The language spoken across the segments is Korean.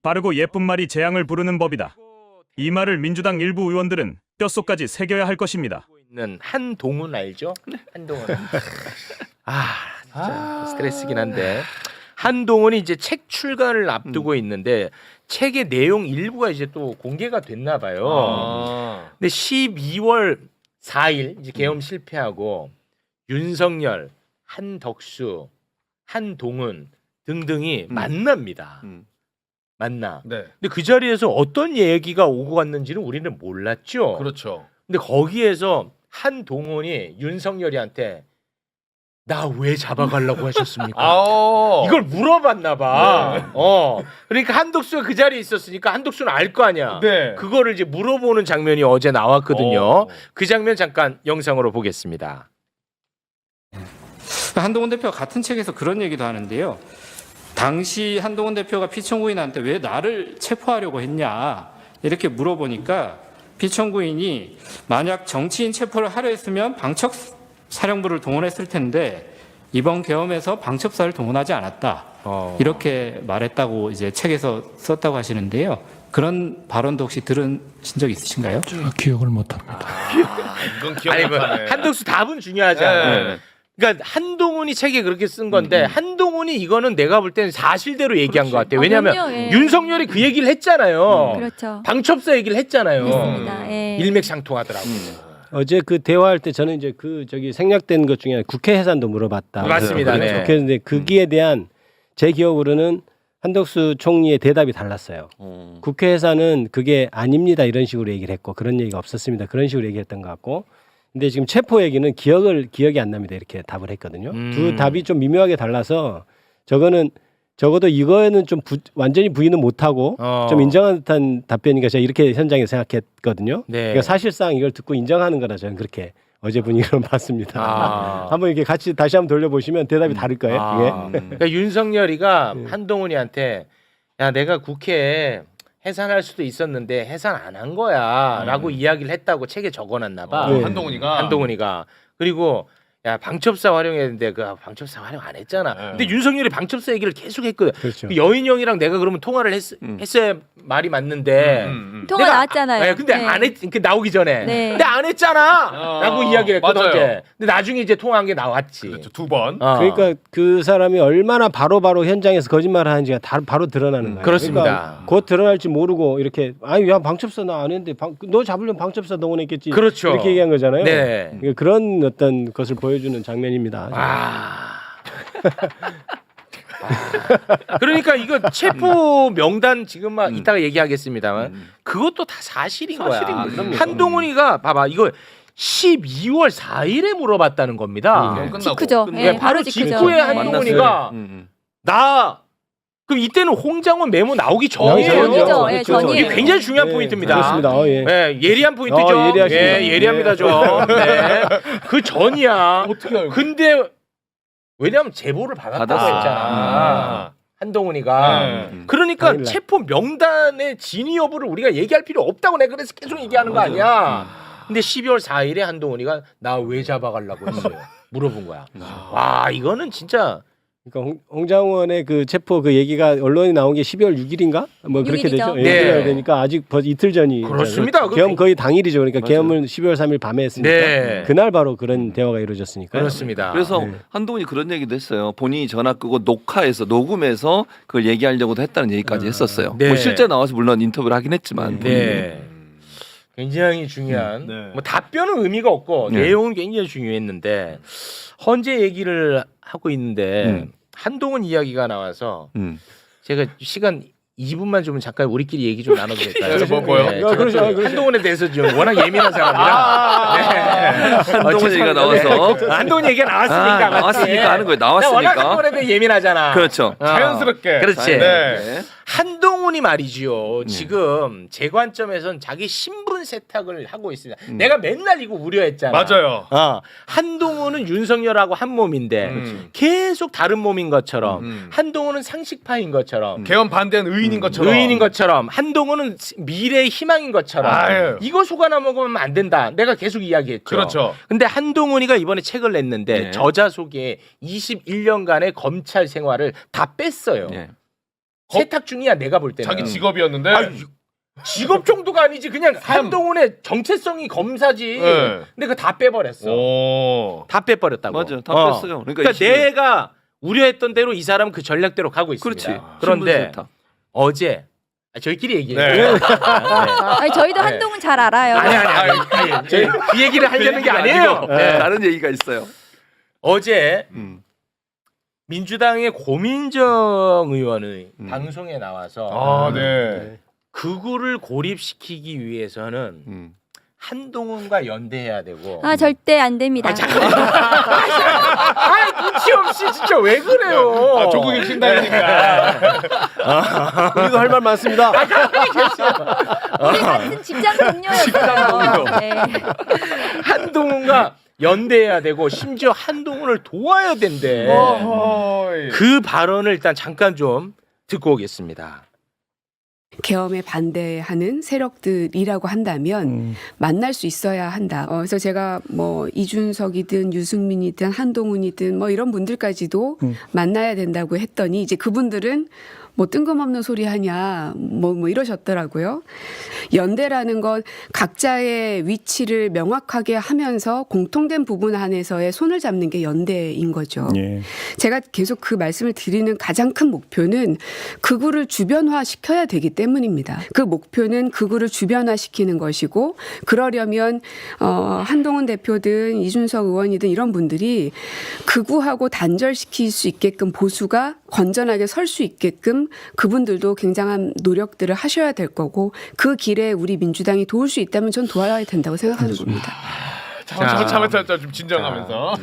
빠르고 예쁜 말이 재앙을 부르는 법이다. 이 말을 민주당 일부 의원들은 뼛속까지 새겨야 할 것입니다. 있는 한동훈 알죠? 한동훈. 진짜 스트레스긴 한데 한동훈이 이제 책 출간을 앞두고 있는데 책의 내용 일부가 이제 또 공개가 됐나 봐요. 근데 12월 4일 이제 계엄 실패하고 윤석열, 한덕수, 한동훈 등등이 만납니다. 만나. 네. 근데 그 자리에서 어떤 얘기가 오고 갔는지는 우리는 몰랐죠. 그렇죠. 근데 거기에서 한동훈이 윤석열이한테 나 왜 잡아가려고 하셨습니까? 이걸 물어봤나 봐. 그러니까 한덕수가 그 자리에 있었으니까 한덕수는 알 거 아니야. 네. 그거를 이제 물어보는 장면이 어제 나왔거든요. 그 장면 잠깐 영상으로 보겠습니다. 한동훈 대표가 같은 책에서 그런 얘기도 하는데요. 당시 한동훈 대표가 피청구인한테 왜 나를 체포하려고 했냐 이렇게 물어보니까 피청구인이 만약 정치인 체포를 하려 했으면 방첩 사령부를 동원했을 텐데 이번 계엄에서 방첩사를 동원하지 않았다. 이렇게 말했다고 이제 책에서 썼다고 하시는데요. 그런 발언도 혹시 들으신 적 있으신가요? 기억을 못합니다. 이건 기억 아니 뭐 못하네. 한덕수 답은 중요하잖아. 네. 그러니까 한동훈이 책에 그렇게 쓴 건데 한동훈이 이거는 내가 볼 때는 사실대로 얘기한 것 같아요. 왜냐하면 그럼요, 예. 윤석열이 그 얘기를 했잖아요. 그렇죠. 방첩사 얘기를 했잖아요. 그렇습니다. 예. 일맥상통하더라고요. 어제 그 대화할 때 저는 이제 생략된 것 중에 국회 해산도 물어봤다. 맞습니다. 네. 그런데 거기에 대한 제 기억으로는 한덕수 총리의 대답이 달랐어요. 국회 해산은 그게 아닙니다 이런 식으로 얘기를 했고 그런 얘기가 없었습니다 그런 식으로 얘기했던 것 같고. 근데 지금 체포 얘기는 기억이 안 납니다 이렇게 답을 했거든요. 두 답이 좀 미묘하게 달라서 저거는 적어도 이거에는 좀 완전히 부인은 못하고 좀 인정하는 듯한 답변인가 제가 이렇게 현장에서 생각했거든요. 네. 그러니까 사실상 이걸 듣고 인정하는 거라 저는 그렇게 어제 분위기로 봤습니다. 한번 이렇게 같이 다시 한번 돌려보시면 대답이 다를 거예요. 이게. 그러니까 윤석열이가 한동훈이한테 야 내가 국회에 해산할 수도 있었는데 해산 안 한 거야라고 이야기를 했다고 책에 적어놨나 봐. 네. 한동훈이가 그리고 야 방첩사 활용했는데 그 방첩사 활용 안 했잖아. 근데 윤석열이 방첩사 얘기를 계속 했거든. 그렇죠. 그 여인형이랑 내가 그러면 통화를 했어야 말이 맞는데 통화 나왔잖아요. 네, 근데 네. 안 했, 그 나오기 전에. 네. 근데 안 했잖아.라고 이야기를 했거든. 맞아요. 어제. 근데 나중에 이제 통화한 게 나왔지. 그렇죠. 두 번. 그러니까 그 사람이 얼마나 바로바로 현장에서 거짓말을 하는지가 바로 드러나는 거예요. 그렇습니다. 그러니까 곧 드러날지 모르고 이렇게 아니 야 방첩사 나 안 했는데 너 잡으려면 방첩사 동원했겠지. 그렇죠. 이렇게 얘기한 거잖아요. 네. 그러니까 그런 어떤 것을 보여주는 장면입니다. 그러니까 이거 체포 명단 지금 막 이따가 얘기하겠습니다만 그것도 다 사실인 거야. 한동훈이가 봐봐 이거 12월 4일에 물어봤다는 겁니다. 직후죠. 네, 예, 바로 직후죠. 직후에 네. 한동훈이가 나 그럼 이때는 홍장원 메모 나오기 전이에요. 전이죠. 예, 전이에요. 이게 굉장히 중요한 네, 포인트입니다. 그렇습니다. 예. 네, 예리한 포인트죠. 예리하십니다. 예, 예리합니다 좀. 네. 그 전이야. 어떻게 알고? 근데 왜냐하면 제보를 받았다고 했잖아. 한동훈이가. 그러니까 당일날. 체포 명단의 진위 여부를 우리가 얘기할 필요 없다고 내가 그래서 계속 얘기하는 거 아니야. 근데 12월 4일에 한동훈이가 나 왜 잡아가려고 했어요. 물어본 거야. 와 이거는 진짜 그러니까 홍장원의 그 체포 그 얘기가 언론에 나온 게 12월 6일인가? 뭐 그렇게 6일이죠. 되죠. 네. 예, 되니까 아직 벌써 이틀 전이 그렇습니다. 계엄 거의 당일이죠. 그러니까 계엄을 12월 3일 밤에 했으니까 네. 그날 바로 그런 대화가 이루어졌으니까. 그렇습니다. 그래서 네. 한동훈이 그런 얘기도 했어요. 본인이 전화 끄고 녹음해서 그걸 얘기하려고도 했다는 얘기까지 했었어요. 네. 뭐 실제 나와서 물론 인터뷰를 하긴 했지만. 네. 굉장히 중요한 네. 뭐 답변은 의미가 없고 네. 내용은 굉장히 중요했는데 헌재 얘기를 하고 있는데 한동훈 이야기가 나와서 제가 시간 2분만 좀 잠깐 우리끼리 얘기 좀 나눠도 될까요? 뭐요? 네, 그러죠, 제가 또 그러죠. 한동훈에 대해서 좀 워낙 예민한 사람이라 네. 한동훈 얘기가 나와서. 한동훈 얘기가 나왔으니까 같이. 나왔으니까 하는 거예요. 나 워낙 나왔으니까. 한동훈에 대해 예민하잖아. 그렇죠. 자연스럽게. 그렇지. 네. 한동훈이 말이지요. 지금 제 관점에선 자기 신분 세탁을 하고 있습니다. 내가 맨날 이거 우려했잖아. 맞아요. 한동훈은 윤석열하고 한 몸인데 계속 다른 몸인 것처럼 한동훈은 상식파인 것처럼 개헌 반대한 의인인 것처럼. 의인인 것처럼 한동훈은 미래의 희망인 것처럼 아유. 이거 속아나 먹으면 안 된다. 내가 계속 이야기했죠. 그렇죠. 근데 한동훈이가 이번에 책을 냈는데 네. 저자 속에 21년간의 검찰 생활을 다 뺐어요. 네. 세탁 중이야 내가 볼 때는. 자기 직업이었는데. 직업 정도가 아니지 그냥 한동훈의 정체성이 검사지. 네. 근데 그거 다 빼버렸어. 오. 다 빼버렸다고. 맞아, 다 뺐어요. 그러니까 내가 우려했던 대로 이 사람은 그 전략대로 가고 있습니다. 그렇지. 그런데 어제 저희끼리 얘기해요. 네. 아니, 저희도 한동훈 잘 알아요. 아니. 저희 그 얘기를 하려는 게 아니에요. 네. 다른 얘기가 있어요. 어제 민주당의 고민정 의원의 방송에 나와서 아, 네. 극우를 고립시키기 위해서는 한동훈과 연대해야 되고. 아, 절대 안 됩니다. 눈치 없이 진짜 왜 그래요? 아, 조국이 신당이니까. 우리도 할 말 많습니다. 우리 같은 직장 동료였어요. 네. 한동훈과 연대해야 되고 심지어 한동훈을 도와야 된대. 그 발언을 일단 잠깐 좀 듣고 오겠습니다. 계엄에 반대하는 세력들이라고 한다면 만날 수 있어야 한다. 그래서 제가 뭐 이준석이든 유승민이든 한동훈이든 뭐 이런 분들까지도 만나야 된다고 했더니 이제 그분들은 뭐 뜬금없는 소리 하냐 뭐 이러셨더라고요. 연대라는 건 각자의 위치를 명확하게 하면서 공통된 부분 안에서의 손을 잡는 게 연대인 거죠. 예. 제가 계속 그 말씀을 드리는 가장 큰 목표는 극우를 주변화시켜야 되기 때문입니다. 그 목표는 극우를 주변화시키는 것이고 그러려면 한동훈 대표든 이준석 의원이든 이런 분들이 극우하고 단절시킬 수 있게끔 보수가 건전하게 설 수 있게끔 그분들도 굉장한 노력들을 하셔야 될 거고 그 길에 우리 민주당이 도울 수 있다면 전 도와야 된다고 생각하는 겁니다. 잠깐만 좀 진정하면서.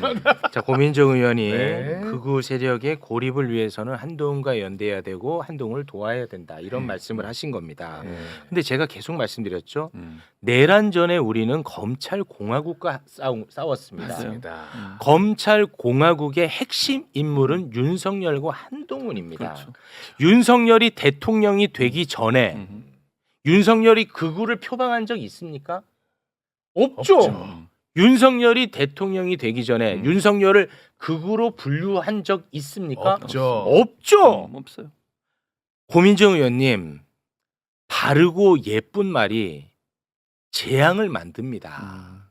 자, 고민정 의원이 네. 극우 세력의 고립을 위해서는 한동훈과 연대해야 되고 한동훈을 도와야 된다 이런 말씀을 하신 겁니다. 근데 제가 계속 말씀드렸죠. 내란 전에 우리는 검찰 공화국과 싸웠습니다. 맞습니다. 검찰 공화국의 핵심 인물은 윤석열과 한동훈입니다. 그렇죠. 윤석열이 대통령이 되기 전에 윤석열이 극우를 표방한 적 있습니까? 없죠. 윤석열이 대통령이 되기 전에 윤석열을 극우로 분류한 적 있습니까? 없죠. 없죠. 없어요. 고민정 의원님, 바르고 예쁜 말이 재앙을 만듭니다.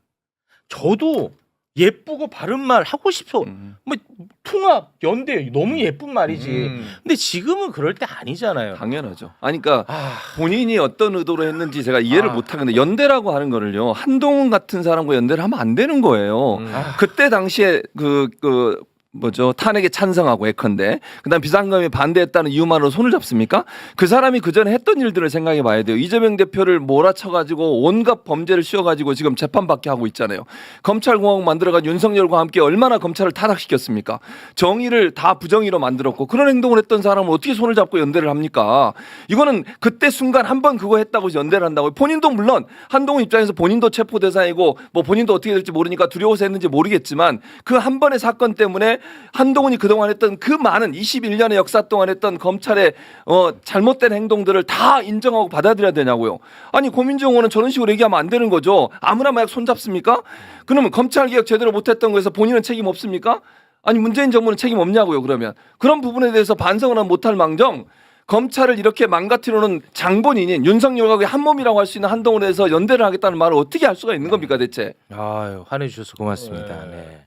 저도 예쁘고 바른 말 하고 싶어. 뭐 통합, 연대 너무 예쁜 말이지. 근데 지금은 그럴 때 아니잖아요. 당연하죠. 아니 그러니까 본인이 어떤 의도로 했는지 제가 이해를 못 하는데 연대라고 하는 거를요. 한동훈 같은 사람과 연대를 하면 안 되는 거예요. 그때 당시에 탄핵에 찬성하고 예컨대 그다음 비상금에 반대했다는 이유만으로 손을 잡습니까? 그 사람이 그 전에 했던 일들을 생각해 봐야 돼요. 이재명 대표를 몰아쳐가지고 온갖 범죄를 씌워가지고 지금 재판받게 하고 있잖아요. 검찰공화국 만들어가지고 윤석열과 함께 얼마나 검찰을 타락시켰습니까? 정의를 다 부정의로 만들었고 그런 행동을 했던 사람은 어떻게 손을 잡고 연대를 합니까? 이거는 그때 순간 한 번 그거 했다고 연대를 한다고. 본인도 물론 한동훈 입장에서 본인도 체포 대상이고 뭐 본인도 어떻게 될지 모르니까 두려워서 했는지 모르겠지만 그 한 번의 사건 때문에 한동훈이 그동안 했던 그 많은 21년의 역사 동안 했던 검찰의 잘못된 행동들을 다 인정하고 받아들여야 되냐고요. 아니 고민정 의원은 저런 식으로 얘기하면 안 되는 거죠. 아무나 막 손잡습니까? 그러면 검찰개혁 제대로 못했던 거에서 본인은 책임 없습니까? 아니 문재인 정부는 책임 없냐고요. 그러면 그런 부분에 대해서 반성을 못할 망정 검찰을 이렇게 망가뜨려놓은 장본인인 윤석열과 한 몸이라고 할 수 있는 한동훈에 대해서 연대를 하겠다는 말을 어떻게 할 수가 있는 겁니까 대체? 아유, 화내주셔서 고맙습니다. 네.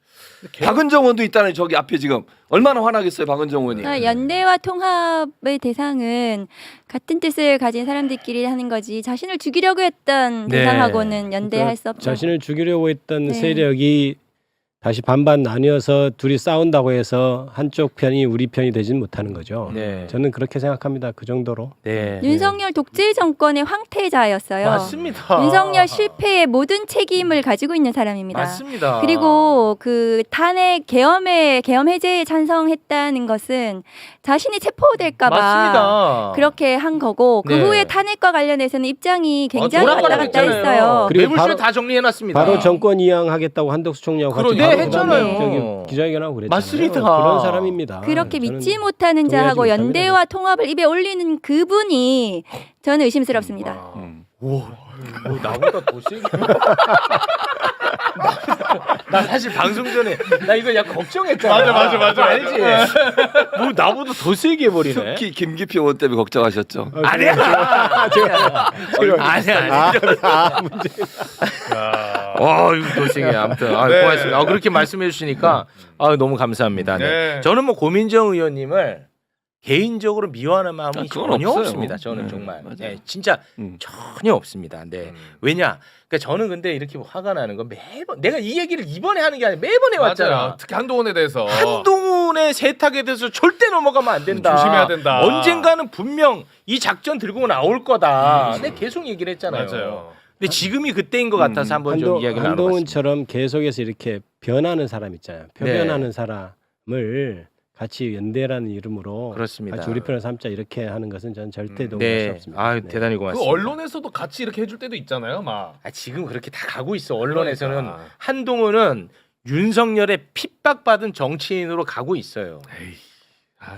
박은정 의원도 있다는 저기 앞에 지금 얼마나 화나겠어요 박은정 의원이. 연대와 통합의 대상은 같은 뜻을 가진 사람들끼리 하는 거지 자신을 죽이려고 했던 네. 대상하고는 연대할 수 없죠. 자신을 죽이려고 했던 네. 세력이 다시 반반 나뉘어서 둘이 싸운다고 해서 한쪽 편이 우리 편이 되진 못하는 거죠. 네. 저는 그렇게 생각합니다. 그 정도로. 네. 윤석열 독재 정권의 황태자였어요. 맞습니다. 윤석열 실패의 모든 책임을 가지고 있는 사람입니다. 맞습니다. 그리고 그 탄핵 계엄 해제에 찬성했다는 것은 자신이 체포될까봐 맞습니다. 그렇게 한 거고 그 네. 후에 탄핵과 관련해서는 입장이 굉장히 왔다 갔다 돌아가겠잖아요. 했어요. 그리고 매불쇼 바로- 다 정리해놨습니다. 바로 정권 이양하겠다고 한덕수 총리하고 같이 네, 바로 했잖아요. 그다음에 저기 기자회견하고 그랬잖아요. 맞습니다. 그런 사람입니다. 그렇게 저는 믿지 못하는 동의하지 자하고 못합니다. 연대와 통합을 입에 올리는 그분이 저는 의심스럽습니다. 오, 나보다 더 세게. 나 사실 방송 전에 나 이거 약간 걱정했잖아. 맞아. 알지? 뭐 나보다 더 세게 해버리네. 특히 김기표 의원 때문에 걱정하셨죠. 아니야. 아니야. 이거 더 세게. 아무튼 네. 고맙습니다. 그렇게 말씀해 주시니까 너무 감사합니다. 네. 네. 저는 뭐 고민정 의원님을 개인적으로 미워하는 마음이 그건 전혀 없어요. 없습니다. 저는 정말 맞아요. 네, 진짜 전혀 없습니다. 네. 왜냐? 그러니까 저는 근데 이렇게 화가 나는 건 매번 내가 이 얘기를 이번에 하는 게 아니라 매번 해왔잖아. 맞아요. 특히 한동훈에 대해서 한동훈의 세탁에 대해서 절대 넘어가면 안 된다. 조심해야 된다. 언젠가는 분명 이 작전 들고 나올 거다. 내가 계속 얘기를 했잖아요. 맞아요. 근데 지금이 그때인 것 같아서 한번 좀 이야기를 나눠봤습니다. 한동훈처럼 계속해서 이렇게 변하는 사람 있잖아요. 네. 표변하는 사람을 같이 연대라는 이름으로 그렇습니다. 같이 우리 편을 삼자 이렇게 하는 것은 저는 절대 동의할 수 네, 없습니다. 네. 대단히 그 고맙습니다. 언론에서도 같이 이렇게 해줄 때도 있잖아요, 막. 지금 그렇게 다 가고 있어. 언론에서는 그러니까. 한동훈은 윤석열의 핍박받은 정치인으로 가고 있어요. 에이.